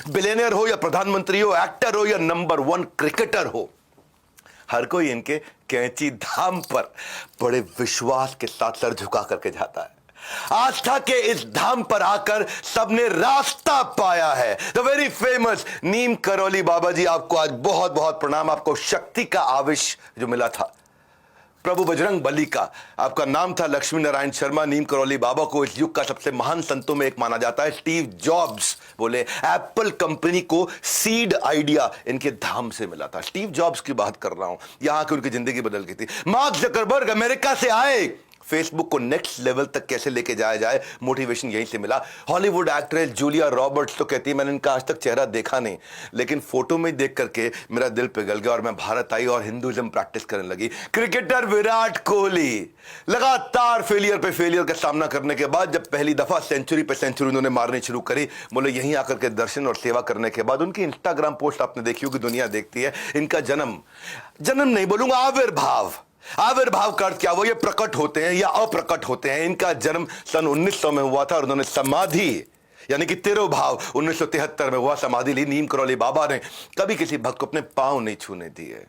Billionaire हो या प्रधानमंत्री हो, एक्टर हो या नंबर 1 क्रिकेटर हो, हर कोई इनके कैंची धाम पर बड़े विश्वास के साथ सर झुका करके जाता है। आस्था के इस धाम पर आकर सबने रास्ता पाया है। द वेरी फेमस नीम करौली बाबा जी, आपको आज बहुत बहुत प्रणाम। आपको शक्ति का आवेश जो मिला था प्रभु बजरंग बली का, आपका नाम था लक्ष्मी नारायण शर्मा। नीम करौली बाबा को इस युग का सबसे महान संतों में एक माना जाता है। स्टीव जॉब्स बोले एप्पल कंपनी को सीड आइडिया इनके धाम से मिला था। स्टीव जॉब्स की बात कर रहा हूं, यहां की उनकी जिंदगी बदल गई थी। मार्क जकरबर्ग अमेरिका से आए, फेसबुक को नेक्स्ट लेवल तक कैसे लेके जाया जाए, मोटिवेशन यहीं से मिला। हॉलीवुड एक्ट्रेस जूलिया रॉबर्ट्स तो कहती है मैंने इनका आज तक चेहरा देखा नहीं, लेकिन फोटो में देख करके मेरा दिल पिघल गया और मैं भारत आई और हिंदुइज्म प्रैक्टिस करने लगी। क्रिकेटर विराट कोहली लगातार फेलियर पे फेलियर का सामना करने के बाद जब पहली दफा सेंचुरी पे सेंचुरी उन्होंने मारनी शुरू करी, बोले यहीं आकर के दर्शन और सेवा करने के बाद उनकी इंस्टाग्राम पोस्ट आपने देखी होगी, दुनिया देखती है। इनका जन्म नहीं बोलूंगा, आविर्भाव का अर्थ क्या, वो ये प्रकट होते हैं या अप्रकट होते हैं। इनका जन्म सन 1900 में हुआ था और उन्होंने समाधि यानी कि तिरुभाव 1973 में हुआ, समाधि ली। नीम करौली बाबा ने कभी किसी भक्त को अपने पांव नहीं छूने दिए।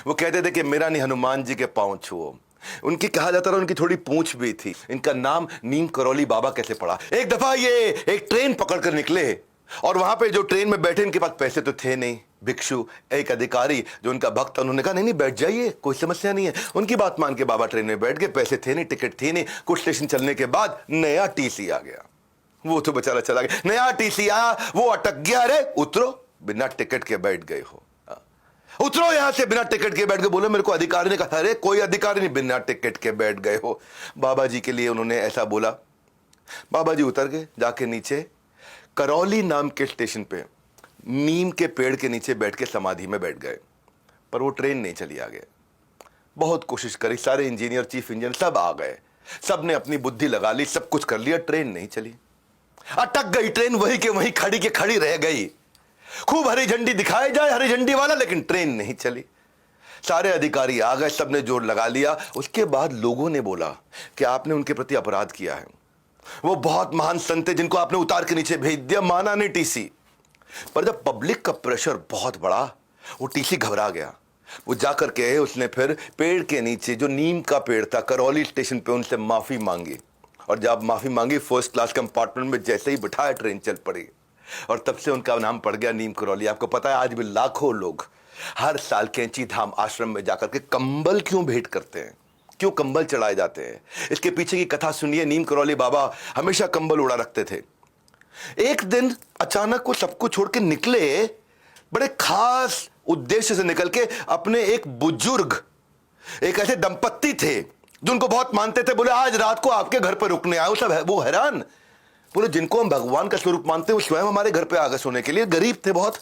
वो कहते थे कि मेरा नहीं हनुमान जी के पांव छुओ। उनकी कहा जाता था उनकी थोड़ी पूंछ भी थी। इनका नाम नीम करौली बाबा कैसे पड़ा? एक दफा ये एक ट्रेन पकड़ कर निकले और वहां पे जो ट्रेन में बैठे, इनके पास पैसे तो थे नहीं। भिक्षु एक अधिकारी जो उनका भक्त था, उन्होंने कहा नहीं बैठ जाइए, कोई समस्या नहीं है। उनकी बात मान के बाबा ट्रेन में बैठ गए। पैसे थे नहीं, टिकट थी नहीं। कुछ स्टेशन चलने के बाद नया टीसी आ गया। वो तो बेचारा चला गया। नया टीसी आया, वो अटक गया। अरे उतरो, बिना टिकट के बैठ गए हो, उतरो यहां से, बिना टिकट के बैठ गए। बोले मेरे को अधिकारी ने कहा, अरे कोई अधिकारी नहीं, बिना टिकट के बैठ गए हो। बाबा जी के लिए उन्होंने ऐसा बोला। बाबा जी उतर गए, जाके नीचे करौली नाम के स्टेशन पे नीम के पेड़ के नीचे बैठ के समाधि में बैठ गए। पर वो ट्रेन नहीं चली आगे। बहुत कोशिश करी, सारे इंजीनियर, चीफ इंजीनियर सब आ गए, सब ने अपनी बुद्धि लगा ली, सब कुछ कर लिया, ट्रेन नहीं चली। अटक गई ट्रेन, वहीं के वहीं खड़ी के खड़ी रह गई। खूब हरी झंडी दिखाई जाए, हरी झंडी वाला, लेकिन ट्रेन नहीं चली। सारे अधिकारी आ गए, सबने जोर लगा लिया। उसके बाद लोगों ने बोला कि आपने उनके प्रति अपराध किया है। वो बहुत महान संत है जिनको आपने उतार के नीचे भेज दिया। माना नहीं टीसी। पर जब पब्लिक का प्रेशर बहुत बड़ा, वो टीसी घबरा गया। वो जाकर के उसने फिर पेड़ के नीचे, जो नीम का पेड़ था, करौली स्टेशन पे उनसे माफी मांगी। और जब माफी मांगी, फर्स्ट क्लास कंपार्टमेंट में जैसे ही बिठाया, ट्रेन चल पड़ी। और तब से उनका नाम पड़ गया नीम करौली। आपको पता है आज भी लाखों लोग हर साल कैंची धाम आश्रम में जाकर के कंबल क्यों भेंट करते हैं, क्यों कंबल चढ़ाए जाते हैं? इसके पीछे की कथा सुनिए। नीम करौली बाबा हमेशा कंबल उड़ा रखते थे। एक दिन अचानक वो सबको छोड़ के निकले, बड़े खास उद्देश्य से निकल के। अपने एक बुजुर्ग, एक ऐसे दंपत्ति थे जो उनको बहुत मानते थे। बोले आज रात को आपके घर पर रुकने आए। वो हैरान, बोले जिनको हम भगवान का स्वरूप मानते हैं वो स्वयं हमारे घर पे आ गए सोने के लिए। गरीब थे बहुत,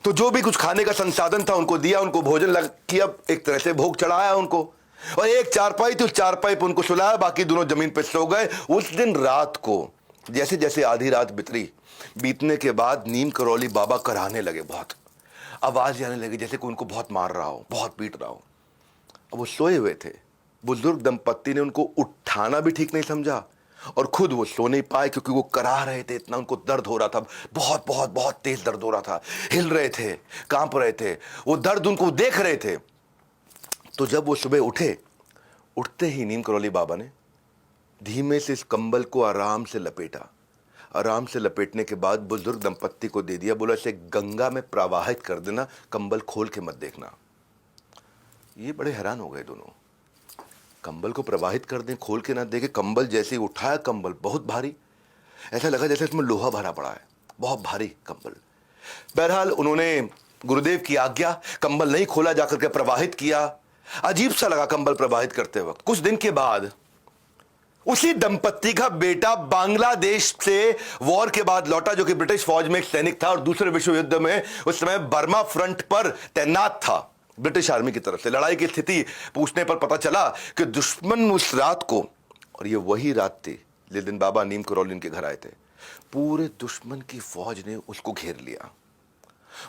तो जो भी कुछ खाने का संसाधन था उनको दिया, उनको भोजन लग किया, एक तरह से भोग चढ़ाया उनको। और एक चारपाई थी, उस चारपाई पर उनको सुलाया, बाकी दोनों जमीन पर सो गए। उस दिन रात को जैसे जैसे आधी रात बीतने के बाद नीम करौली बाबा कराहने लगे। बहुत आवाज आने लगी जैसे कि उनको बहुत मार रहा हो, बहुत पीट रहा हो। अब वो सोए हुए थे। बुजुर्ग दंपत्ति ने उनको उठाना भी ठीक नहीं समझा और खुद वो सो नहीं पाए क्योंकि वो कराह रहे थे। इतना उनको दर्द हो रहा था, बहुत बहुत बहुत तेज दर्द हो रहा था। हिल रहे थे, कांप रहे थे, वो दर्द उनको देख रहे थे। तो जब वो सुबह उठते ही नीम करौली बाबा ने धीमे से इस कंबल को आराम से लपेटा। आराम से लपेटने के बाद बुजुर्ग दंपत्ति को दे दिया। बोला इसे गंगा में प्रवाहित कर देना, कंबल खोल के मत देखना। ये बड़े हैरान हो गए दोनों। कंबल को प्रवाहित कर दें, खोल के ना देखे। कंबल जैसे ही उठाया, कंबल बहुत भारी, ऐसा लगा जैसे इसमें लोहा भरा पड़ा है, बहुत भारी कंबल। बहरहाल उन्होंने गुरुदेव की आज्ञा, कंबल नहीं खोला, जाकर के प्रवाहित किया। अजीब सा लगा कंबल प्रवाहित करते वक्त। कुछ दिन के बाद उसी दंपत्ति का बेटा बांग्लादेश से वॉर के बाद लौटा, जो कि ब्रिटिश फौज में एक सैनिक था और दूसरे विश्व युद्ध में उस समय बर्मा फ्रंट पर तैनात था ब्रिटिश आर्मी की तरफ से। लड़ाई की स्थिति पूछने पर पता चला कि दुश्मन उस रात को, और ये वही रात थी जिस दिन बाबा नीम करौली उनके घर आए थे, पूरे दुश्मन की फौज ने उसको घेर लिया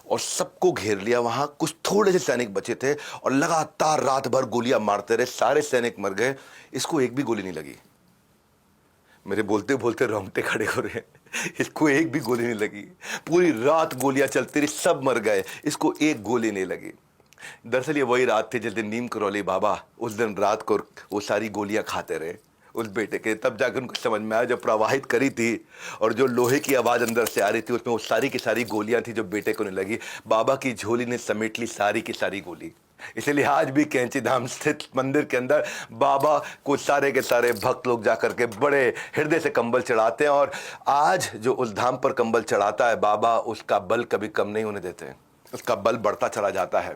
और सबको घेर लिया। वहां कुछ थोड़े से सैनिक बचे थे और लगातार रात भर गोलियां मारते रहे। सारे सैनिक मर गए, इसको एक भी गोली नहीं लगी। मेरे बोलते बोलते रोंगटे खड़े हो रहे हैं। इसको एक भी गोली नहीं लगी। पूरी रात गोलियां चलती रही, सब मर गए, इसको एक गोली नहीं लगी। दरअसल ये वही रात थी जिस दिन नीम करौली बाबा उस दिन रात को वो सारी गोलियां खाते रहे उस बेटे के। तब जाकर उनको समझ में आया, जब प्रवाहित करी थी और जो लोहे की आवाज़ अंदर से आ रही थी उसमें वो सारी की सारी गोलियां थी जो बेटे को नहीं लगी। बाबा की झोली ने समेट ली सारी की सारी गोली। इसलिए आज भी कैंची धाम स्थित मंदिर के अंदर बाबा को सारे के सारे भक्त लोग जाकर के बड़े हृदय से कंबल चढ़ाते हैं। और आज जो उस धाम पर कंबल चढ़ाता है बाबा, उसका बल कभी कम नहीं होने देते, उसका बल बढ़ता चला जाता है।